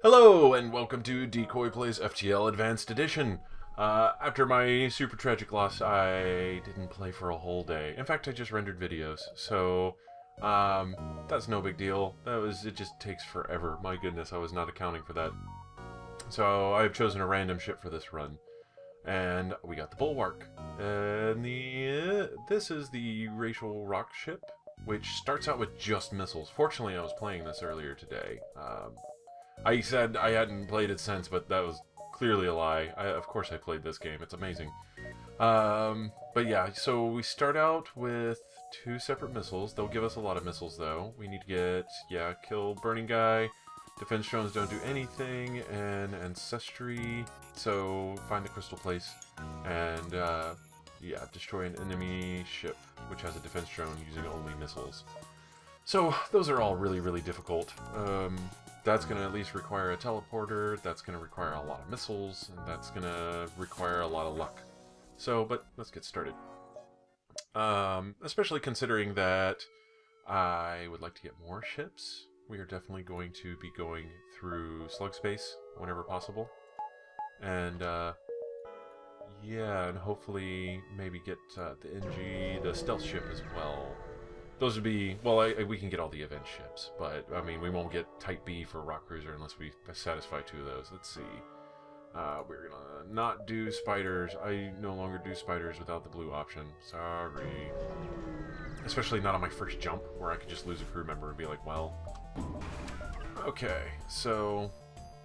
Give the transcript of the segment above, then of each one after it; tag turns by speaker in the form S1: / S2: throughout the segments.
S1: Hello, and welcome to Decoy Plays FTL Advanced Edition. After my super tragic loss, I didn't play for a whole day. In fact, I just rendered videos, so that's no big deal. It just takes forever. My goodness, I was not accounting for that. So I've chosen a random ship for this run, and we got the Bulwark. And this is the Racial Rock ship, which starts out with just missiles. Fortunately, I was playing this earlier today. I said I hadn't played it since, but that was clearly a lie. Of course I played this game. It's amazing. But yeah, so we start out with 2 separate missiles. They'll give us a lot of missiles, though. We need to get, kill Burning Guy. Defense drones don't do anything. And Ancestry. So find the crystal place. And, destroy an enemy ship, which has a defense drone using only missiles. So those are all really, really difficult. That's going to at least require a teleporter, that's going to require a lot of missiles, and that's going to require a lot of luck. So, but let's get started. Especially considering that I would like to get more ships. We are definitely going to be going through slug space whenever possible. And, and hopefully maybe get the stealth ship as well. Those would be, well, we can get all the event ships, but, I mean, we won't get Type B for Rock Cruiser unless we satisfy 2 of those. Let's see. We're gonna not do spiders. I no longer do spiders without the blue option. Sorry. Especially not on my first jump, where I could just lose a crew member and be like, well. Okay, so,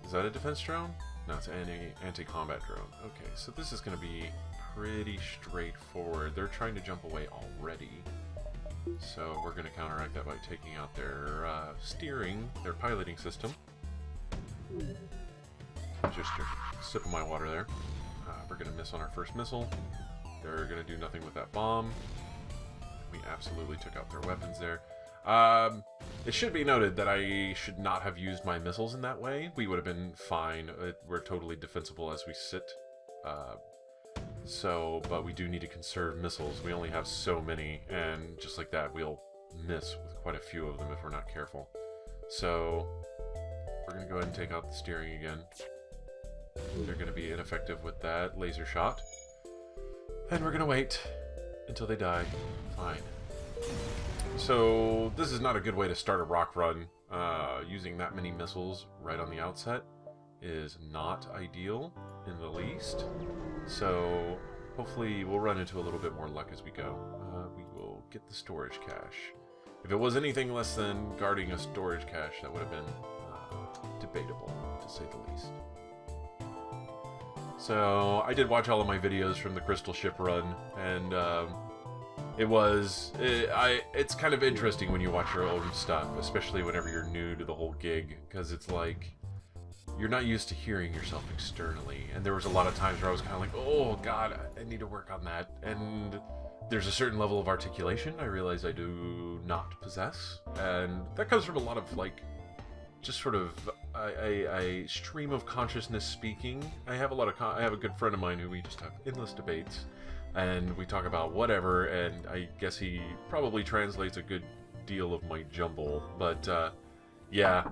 S1: is that a defense drone? No, it's an anti-combat drone. Okay, so this is gonna be pretty straightforward. They're trying to jump away already. So we're going to counteract that by taking out their their piloting system. Just a sip of my water there. We're going to miss on our first missile. They're going to do nothing with that bomb. We absolutely took out their weapons there. It should be noted that I should not have used my missiles in that way. We would have been fine. We're totally defensible as we sit. But we do need to conserve missiles. We only have so many, and just like that, we'll miss with quite a few of them if we're not careful. So, we're going to go ahead and take out the steering again. They're going to be ineffective with that laser shot. And we're going to wait until they die. Fine. So, this is not a good way to start a rock run. Using that many missiles right on the outset is not ideal in the least. So hopefully we'll run into a little bit more luck as we go. We will get the storage cache. If it was anything less than guarding a storage cache, that would have been debatable, to say the least. So I did watch all of my videos from the Crystal Ship run, and it's kind of interesting when you watch your own stuff, especially whenever you're new to the whole gig, because it's like, you're not used to hearing yourself externally, and there was a lot of times where I was kind of like, oh god, I need to work on that, and there's a certain level of articulation I realize I do not possess, and that comes from a lot of, like, just sort of a stream of consciousness speaking. I have a good friend of mine who we just have endless debates, and we talk about whatever, and I guess he probably translates a good deal of my jumble, but, yeah,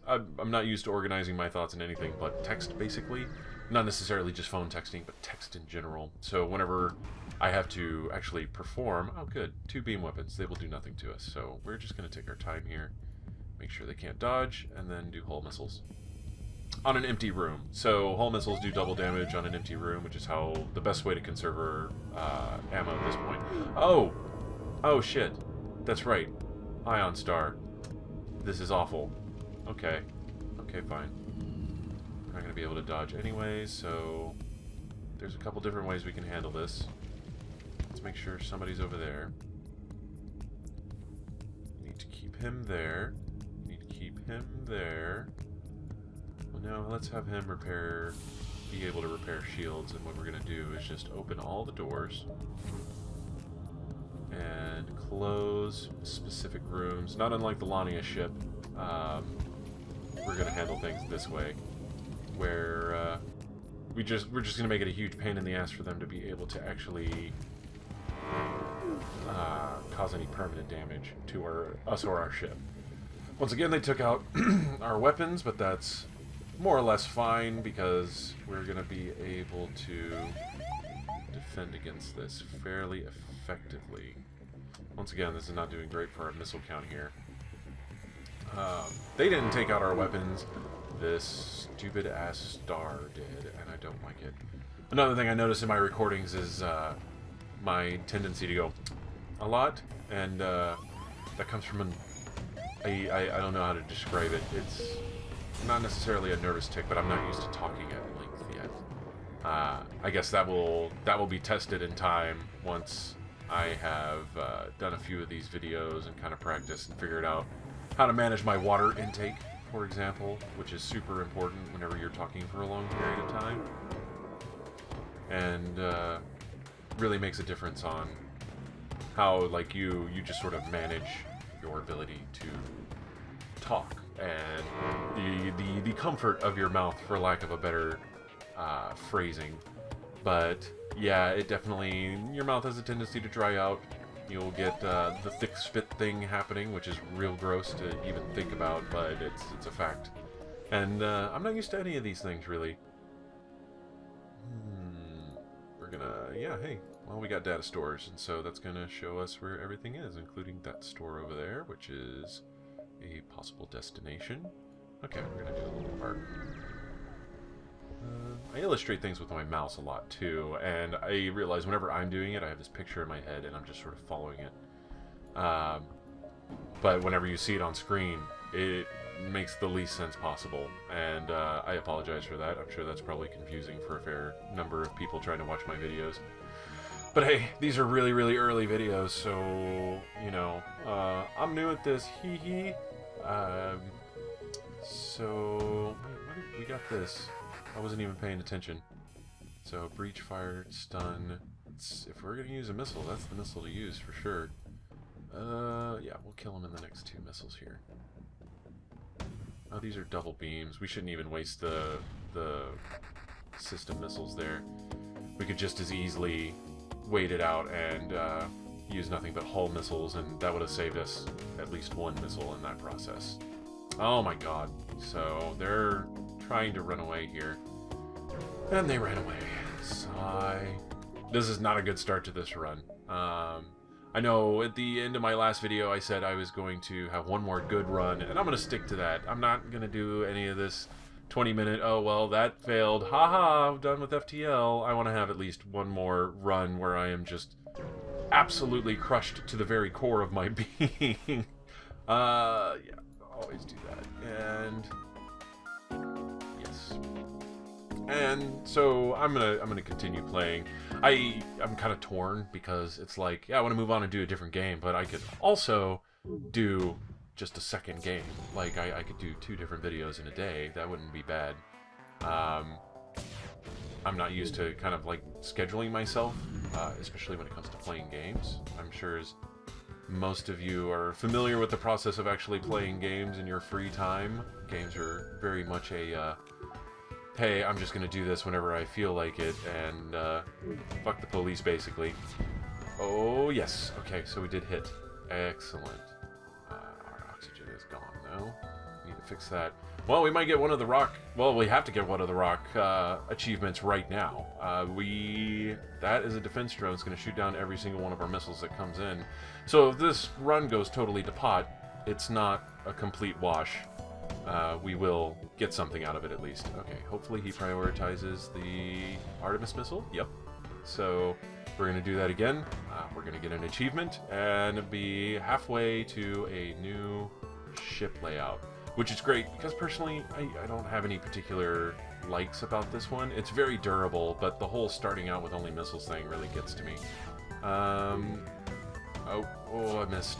S1: I'm not used to organizing my thoughts in anything but text, basically. Not necessarily just phone texting, but text in general. So whenever I have to actually perform, oh good, 2 beam weapons, they will do nothing to us. So we're just going to take our time here, make sure they can't dodge, and then do hull missiles. On an empty room. So hull missiles do double damage on an empty room, which is how the best way to conserve our ammo at this point. Oh shit, that's right, Ion Star. This is awful. Okay, fine. We're not going to be able to dodge anyways, so there's a couple different ways we can handle this. Let's make sure somebody's over there. Need to keep him there. Need to keep him there. Well, no, let's have him be able to repair shields, and what we're going to do is just open all the doors and close specific rooms. Not unlike the Lania ship, we're going to handle things this way, where we're just going to make it a huge pain in the ass for them to be able to actually cause any permanent damage to us or our ship. Once again, they took out our weapons, but that's more or less fine because we're going to be able to defend against this fairly effectively. Once again, this is not doing great for our missile count here. They didn't take out our weapons. This stupid-ass star did, and I don't like it. Another thing I notice in my recordings is my tendency to go a lot, and that comes from I don't know how to describe it. It's not necessarily a nervous tick, but I'm not used to talking at length yet. I guess that will be tested in time once I have done a few of these videos and kind of practiced and figured out how to manage my water intake, for example, which is super important whenever you're talking for a long period of time, and really makes a difference on how, like, you just sort of manage your ability to talk and the comfort of your mouth, for lack of a better phrasing. But yeah, it definitely, your mouth has a tendency to dry out. You'll get the thick spit thing happening, which is real gross to even think about, but it's a fact. And I'm not used to any of these things, really. We're gonna, yeah, hey, well, we got data stores, and so that's gonna show us where everything is, including that store over there, which is a possible destination. Okay, we're gonna do a little part. I illustrate things with my mouse a lot too, and I realize whenever I'm doing it, I have this picture in my head and I'm just sort of following it. But whenever you see it on screen, it makes the least sense possible, and I apologize for that. I'm sure that's probably confusing for a fair number of people trying to watch my videos. But hey, these are really, really early videos, so, you know, I'm new at this, hee hee. So, we got this. I wasn't even paying attention. So, breach, fire, stun. If we're gonna use a missile, that's the missile to use for sure. Yeah, we'll kill him in the next 2 missiles here. Oh, these are double beams. We shouldn't even waste the system missiles there. We could just as easily wait it out and use nothing but hull missiles, and that would have saved us at least 1 missile in that process. Oh my god. So they're trying to run away here, and they ran away. Sigh. This is not a good start to this run. I know at the end of my last video I said I was going to have 1 more good run, and I'm going to stick to that. I'm not going to do any of this 20-minute, oh well, that failed, haha, I'm done with FTL. I want to have at least 1 more run where I am just absolutely crushed to the very core of my being. Yeah, always do that. And yes. And so I'm gonna continue playing. I'm kind of torn because it's like, yeah, I want to move on and do a different game, but I could also do just a second game. Like I could do 2 different videos in a day. That wouldn't be bad. I'm not used to kind of like scheduling myself, especially when it comes to playing games. I'm sure as most of you are familiar with the process of actually playing games in your free time. Games are very much a hey, I'm just gonna do this whenever I feel like it, and fuck the police, basically. Oh, yes. Okay, so we did hit. Excellent. Our oxygen is gone, though. Need to fix that. Well, we might get one of the rock... Well, we have to get one of the rock achievements right now. That is a defense drone. It's going to shoot down every single one of our missiles that comes in. So if this run goes totally to pot, it's not a complete wash. We will get something out of it at least. Okay, hopefully he prioritizes the Artemis missile. Yep. So we're going to do that again. We're going to get an achievement and be halfway to a new ship layout, which is great because personally I don't have any particular likes about this one. It's very durable, but the whole starting out with only missiles thing really gets to me. Oh, I missed.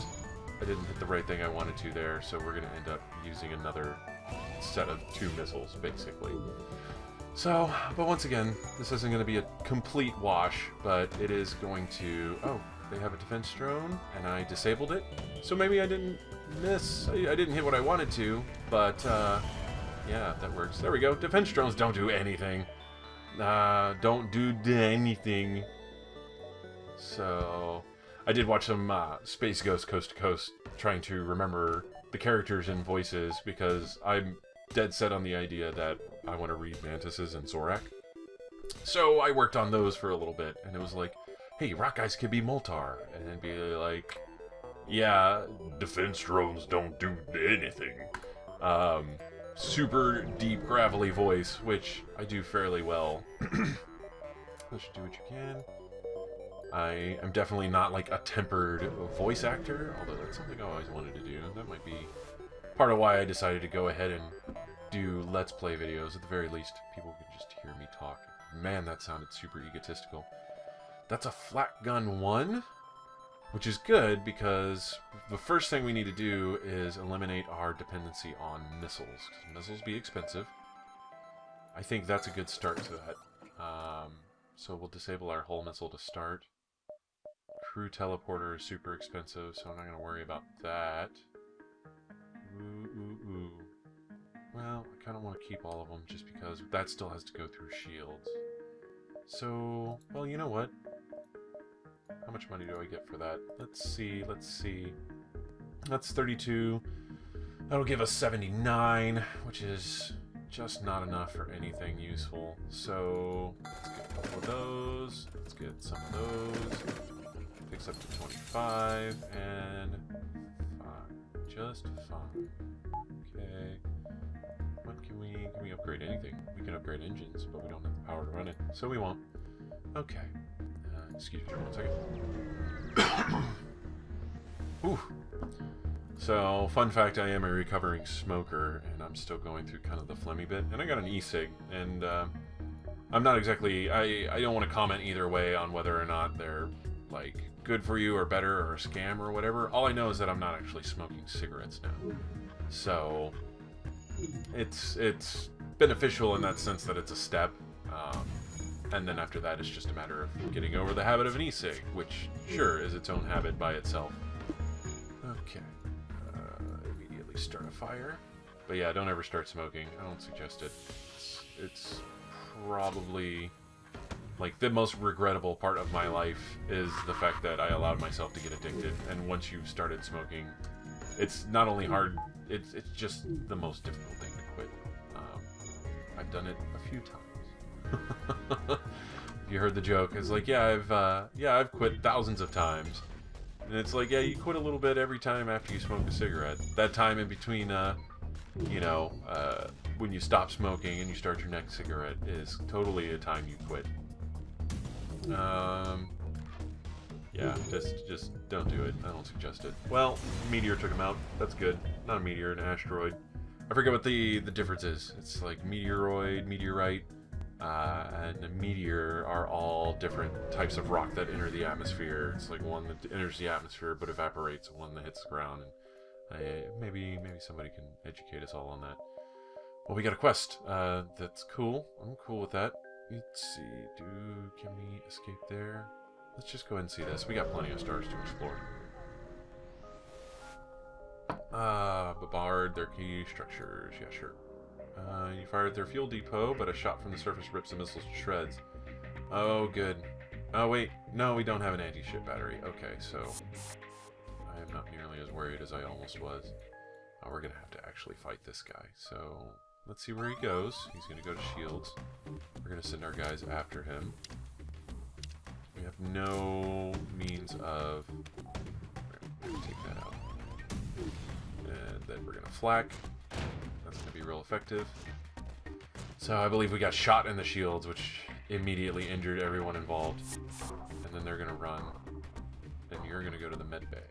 S1: I didn't hit the right thing I wanted to there, so we're going to end up using another set of 2 missiles, basically. So, but once again, this isn't going to be a complete wash, but it is going to... Oh, they have a defense drone, and I disabled it. So maybe I didn't miss... I didn't hit what I wanted to, but, yeah, that works. There we go. Defense drones don't do anything. Don't do anything. So... I did watch some Space Ghost Coast to Coast, trying to remember the characters and voices, because I'm dead set on the idea that I want to read Mantises and Zorak. So I worked on those for a little bit, and it was like, hey, rock guys could be Moltar, and then be like, yeah, defense drones don't do anything. Super deep, gravelly voice, which I do fairly well. Let's do what you can. I am definitely not like a tempered voice actor, although that's something I always wanted to do. That might be part of why I decided to go ahead and do Let's Play videos. At the very least, people could just hear me talk. Man, that sounded super egotistical. That's a flat gun 1, which is good because the first thing we need to do is eliminate our dependency on missiles. Because missiles be expensive. I think that's a good start to that. So we'll disable our hull missile to start. Crew teleporter is super expensive, so I'm not going to worry about that. Ooh. Well, I kind of want to keep all of them just because that still has to go through shields. So, well, you know what? How much money do I get for that? Let's see. That's 32. That'll give us 79, which is just not enough for anything useful. So, let's get a couple of those. Let's get some of those. Takes up to 25, and fine. Just fine. Okay. What can we upgrade anything? We can upgrade engines, but we don't have the power to run it, so we won't. Okay. Excuse me for 1 second. Whew. So, fun fact, I am a recovering smoker, and I'm still going through kind of the phlegmy bit. And I got an e-cig, and I'm not exactly... I don't want to comment either way on whether or not they're, like, good for you or better or a scam or whatever. All I know is that I'm not actually smoking cigarettes now. So, it's beneficial in that sense that it's a step. And then after that, it's just a matter of getting over the habit of an e-cig, which, sure, is its own habit by itself. Okay. Immediately start a fire. But yeah, don't ever start smoking. I don't suggest it. It's probably, like, the most regrettable part of my life is the fact that I allowed myself to get addicted. And once you've started smoking, it's not only hard, it's just the most difficult thing to quit. I've done it a few times. You heard the joke. It's like, yeah, I've quit thousands of times. And it's like, yeah, you quit a little bit every time after you smoke a cigarette. That time in between, when you stop smoking and you start your next cigarette is totally a time you quit. Yeah, just don't do it. I don't suggest it. Well, meteor took him out. That's good. Not a meteor, an asteroid. I forget what the difference is. It's like meteoroid, meteorite, and a meteor are all different types of rock that enter the atmosphere. It's like one that enters the atmosphere but evaporates, and one that hits the ground. And maybe somebody can educate us all on that. Well, we got a quest. That's cool. I'm cool with that. Let's see. Can we escape there? Let's just go ahead and see this. We got plenty of stars to explore. Bombard their key structures. Yeah, sure. You fired their fuel depot, but a shot from the surface rips the missiles to shreds. Oh, good. Oh, wait. No, we don't have an anti-ship battery. Okay, so I am not nearly as worried as I almost was. We're going to have to actually fight this guy. So let's see where he goes. He's going to go to shields. We're going to send our guys after him. We have no means of... We're going to take that out. And then we're going to flak. That's going to be real effective. So I believe we got shot in the shields, which immediately injured everyone involved. And then they're going to run. And you're going to go to the med bay.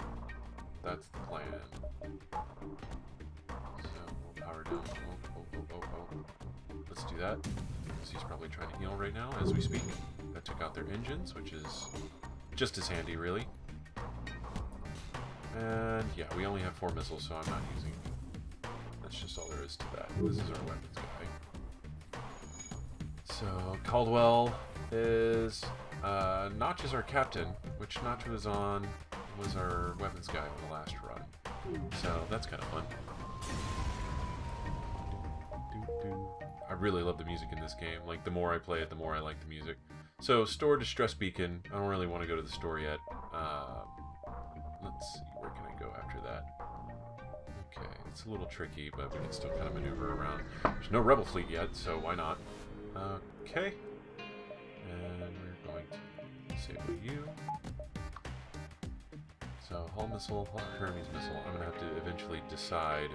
S1: That's the plan. So we'll power down. Oh. Let's do that. Because he's probably trying to heal right now as we speak. That took out their engines, which is just as handy, really. And yeah, we only have 4 missiles, so I'm not using it. That's just all there is to that. This is our weapons guy. So Caldwell is Notch is our captain, which Notch was our weapons guy on the last run. So that's kind of fun. I really love the music in this game. Like, the more I play it, the more I like the music. So, store distress beacon. I don't really want to go to the store yet. Let's see, where can I go after that? Okay, It's a little tricky, but we can still kind of maneuver around. There's no rebel fleet yet, so why not? Okay. And we're going to disable you. So, hull missile, hull Hermes missile. I'm going to have to eventually decide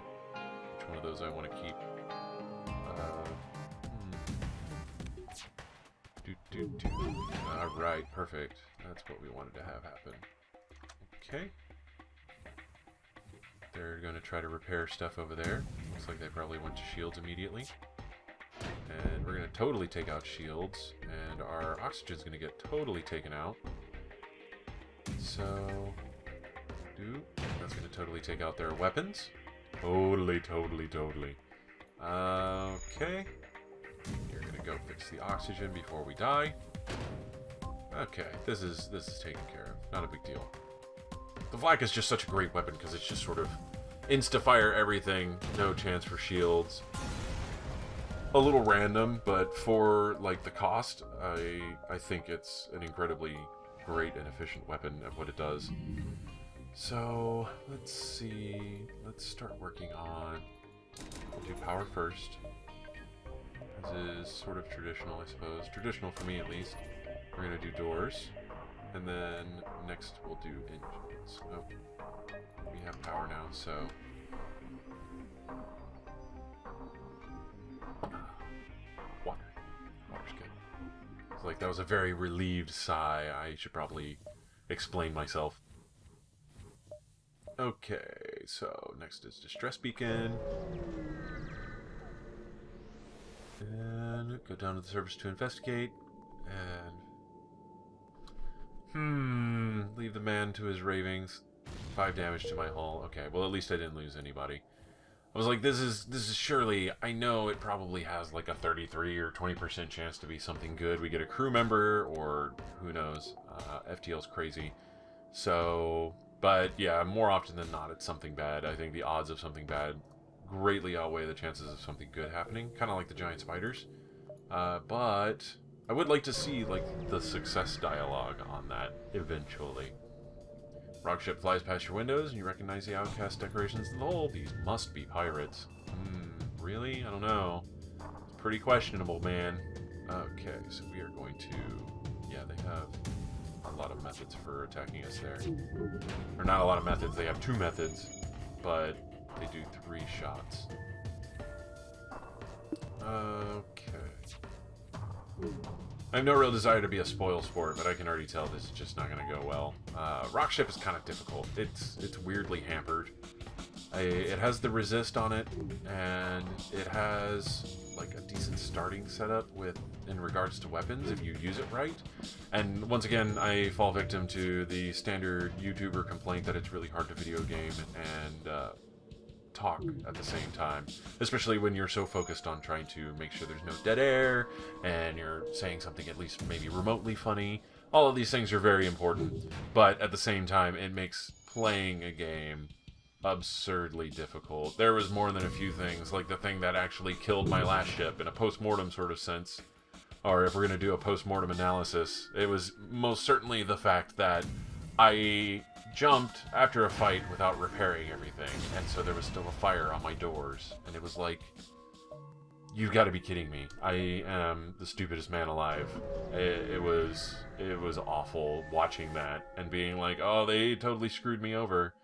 S1: which one of those I want to keep. Alright, perfect. That's what we wanted to have happen. Okay. They're going to try to repair stuff over there. Looks like they probably went to shields immediately. And we're going to totally take out shields. And our oxygen's going to get totally taken out. So... that's going to totally take out their weapons. Totally. Okay. You're going to go fix the oxygen before we die. Okay, this is taken care of. Not a big deal. The flak is just such a great weapon because it's just sort of insta-fire everything. No chance for shields. A little random, but for like the cost, I think it's an incredibly great and efficient weapon at what it does. So let's see. Let's start working on. We'll do power first. This is sort of traditional, I suppose. Traditional for me, at least. We're going to do doors. And then next we'll do engines. Oh, we have power now, so... Water. Water's good. It's like that was a very relieved sigh. I should probably explain myself. Okay, so next is Distress Beacon. And go down to the surface to investigate. And... leave the man to his ravings. 5 damage to my hull. Okay, well at least I didn't lose anybody. I was like, this is surely... I know it probably has like a 33 or 20% chance to be something good. We get a crew member, or who knows. FTL's crazy. So... But yeah, more often than not, it's something bad. I think the odds of something bad greatly outweigh the chances of something good happening. Kind of like the giant spiders. But I would like to see like the success dialogue on that eventually. Rock ship flies past your windows, and you recognize the outcast decorations of the hull. These must be pirates. Really? I don't know. It's pretty questionable, man. Okay, so we are going to... Yeah, they have a lot of methods for attacking us there. Or not a lot of methods, they have 2 methods, but they do 3 shots. Okay. I have no real desire to be a spoil sport, but I can already tell this is just not going to go well. Rock ship is kind of difficult. It's weirdly hampered. It has the resist on it, and it has like a decent starting setup in regards to weapons if you use it right. And once again, I fall victim to the standard YouTuber complaint that it's really hard to video game and talk at the same time, especially when you're so focused on trying to make sure there's no dead air and you're saying something at least maybe remotely funny. All of these things are very important, but at the same time, it makes playing a game absurdly difficult. There was more than a few things, like the thing that actually killed my last ship in a post-mortem sort of sense, or if we're going to do a post-mortem analysis, it was most certainly the fact that I jumped after a fight without repairing everything, and so there was still a fire on my doors, and it was like, you've got to be kidding me. I am the stupidest man alive. It was awful watching that and being like, oh, they totally screwed me over.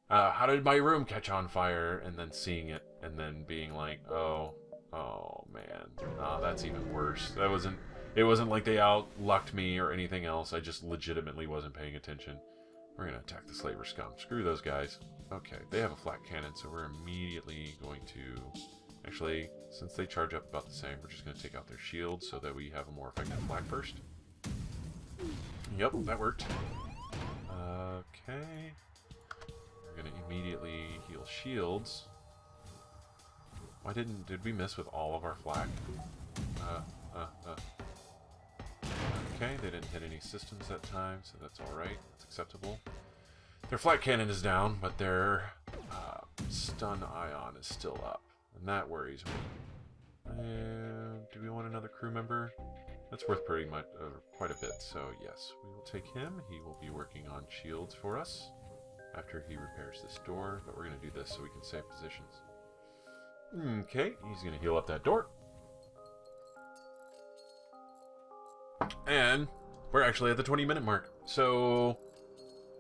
S1: How did my room catch on fire? And then seeing it and then being like, oh man, that's even worse. It wasn't like they outlucked me or anything else. I just legitimately wasn't paying attention. We're gonna attack the slaver scum. Screw those guys. Okay, they have a flat cannon, so we're immediately going to... Actually, since they charge up about the same, we're just going to take out their shields so that we have a more effective flag burst. Yep, that worked. Okay. We're going to immediately heal shields. Did we miss with all of our flak? Okay, they didn't hit any systems that time, so that's alright. That's acceptable. Their flat cannon is down, but their stun ion is still up. And that worries me. Do we want another crew member? That's worth pretty much quite a bit, so yes, we will take him. He will be working on shields for us. after he repairs this door, but we're going to do this so we can save positions. Okay, he's going to heal up that door. And we're actually at the 20-minute mark. So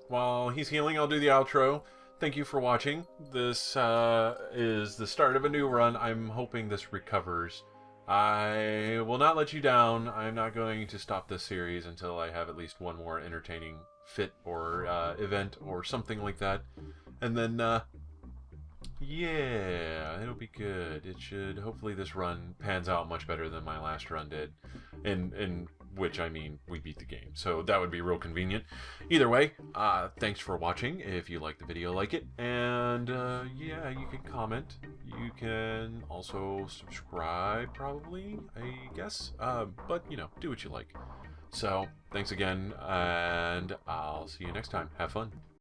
S1: while he's healing, I'll do the outro. Thank you for watching. This is the start of a new run. I'm hoping this recovers. I will not let you down. I'm not going to stop this series until I have at least one more entertaining fit or event or something like that. And then, yeah, it'll be good. It should. Hopefully this run pans out much better than my last run did. In which, I mean, we beat the game. So that would be real convenient. Either way, thanks for watching. If you like the video, like it. And, yeah, you can comment. You can also subscribe, probably, I guess. But, you know, do what you like. So, thanks again, and I'll see you next time. Have fun.